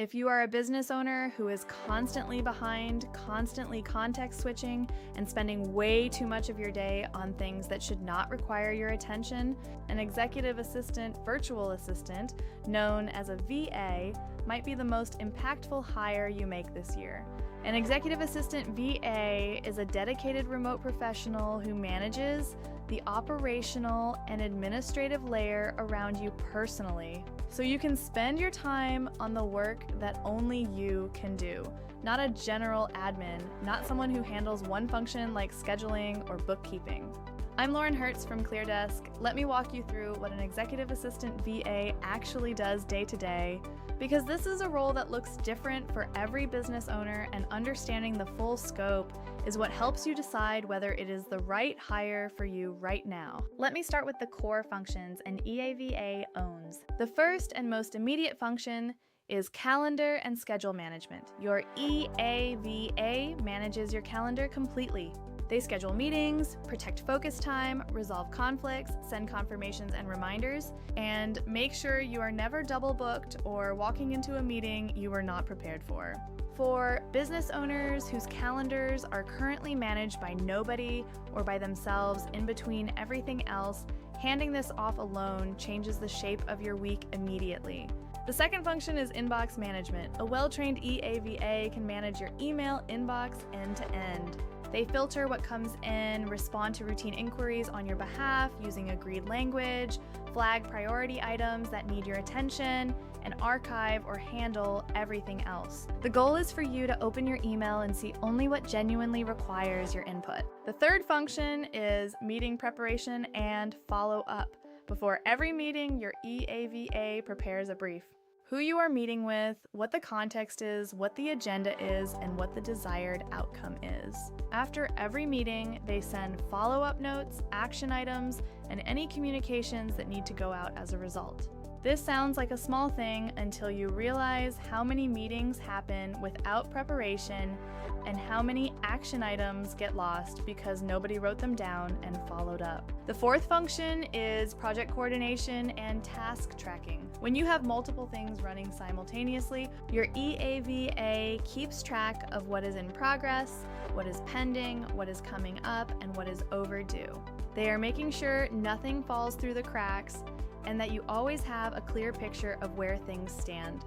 If you are a business owner who is constantly behind, constantly context switching, and spending way too much of your day on things that should not require your attention, an executive assistant, virtual assistant, known as a VA, might be the most impactful hire you make this year. An executive assistant VA is a dedicated remote professional who manages the operational and administrative layer around you personally, so you can spend your time on the work that only you can do. Not a general admin, not someone who handles one function like scheduling or bookkeeping. I'm Lauren Hertz from ClearDesk. Let me walk you through what an executive assistant VA actually does day to day, because this is a role that looks different for every business owner, and understanding the full scope is what helps you decide whether it is the right hire for you right now. Let me start with the core functions an EAVA owns. The first and most immediate function is calendar and schedule management. Your EAVA manages your calendar completely. They schedule meetings, protect focus time, resolve conflicts, send confirmations and reminders, and make sure you are never double booked or walking into a meeting you were not prepared for. For business owners whose calendars are currently managed by nobody or by themselves in between everything else, handing this off alone changes the shape of your week immediately. The second function is inbox management. A well-trained EAVA can manage your email inbox end to end. They filter what comes in, respond to routine inquiries on your behalf using agreed language, flag priority items that need your attention, and archive or handle everything else. The goal is for you to open your email and see only what genuinely requires your input. The third function is meeting preparation and follow-up. Before every meeting, your EAVA prepares a brief. Who you are meeting with, what the context is, what the agenda is, and what the desired outcome is. After every meeting, they send follow-up notes, action items, and any communications that need to go out as a result. This sounds like a small thing until you realize how many meetings happen without preparation and how many action items get lost because nobody wrote them down and followed up. The fourth function is project coordination and task tracking. When you have multiple things running simultaneously, your EAVA keeps track of what is in progress, what is pending, what is coming up, and what is overdue. They are making sure nothing falls through the cracks and that you always have a clear picture of where things stand.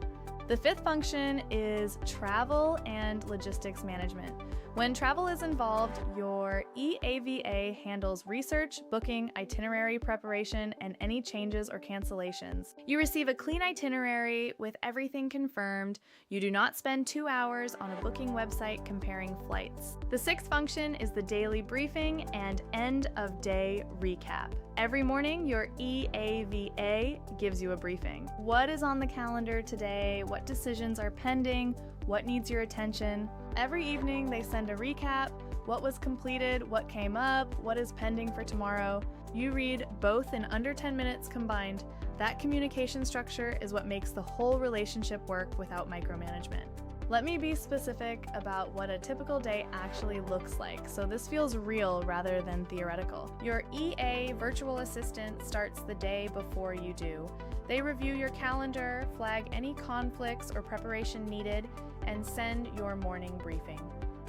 The fifth function is travel and logistics management. When travel is involved, your EAVA handles research, booking, itinerary preparation, and any changes or cancellations. You receive a clean itinerary with everything confirmed. You do not spend 2 hours on a booking website comparing flights. The sixth function is the daily briefing and end of day recap. Every morning, your EAVA gives you a briefing. What is on the calendar today? What decisions are pending? What needs your attention? Every evening, they send a recap, what was completed, what came up, what is pending for tomorrow. You read both in under 10 minutes combined. That communication structure is what makes the whole relationship work without micromanagement. Let me be specific about what a typical day actually looks like, so this feels real rather than theoretical. Your EA virtual assistant starts the day before you do. They review your calendar, flag any conflicts or preparation needed, and send your morning briefing.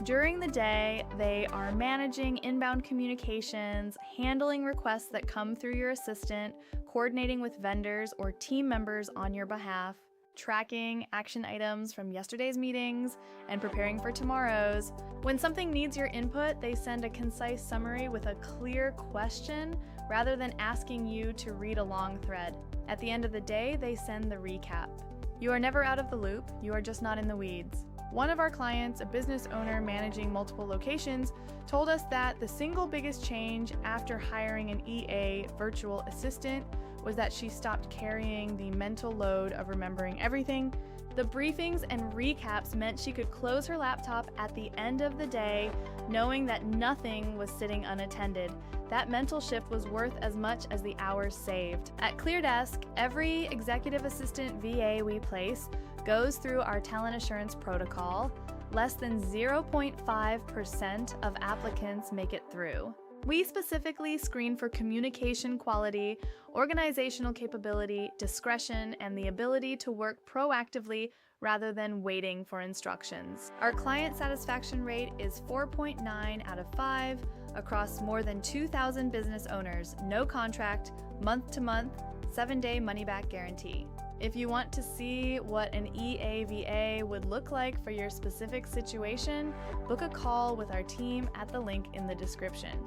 During the day, they are managing inbound communications, handling requests that come through your assistant, coordinating with vendors or team members on your behalf, tracking action items from yesterday's meetings, and preparing for tomorrow's. When something needs your input, they send a concise summary with a clear question rather than asking you to read a long thread. At the end of the day, they send the recap. You are never out of the loop, you are just not in the weeds. One of our clients, a business owner managing multiple locations, told us that the single biggest change after hiring an EA virtual assistant was that she stopped carrying the mental load of remembering everything. The briefings and recaps meant she could close her laptop at the end of the day, knowing that nothing was sitting unattended. That mental shift was worth as much as the hours saved. At ClearDesk, every executive assistant VA we place goes through our talent assurance protocol. Less than 0.5% of applicants make it through. We specifically screen for communication quality, organizational capability, discretion, and the ability to work proactively rather than waiting for instructions. Our client satisfaction rate is 4.9 out of 5 across more than 2,000 business owners, no contract, month-to-month, 7-day money-back guarantee. If you want to see what an EAVA would look like for your specific situation, book a call with our team at the link in the description.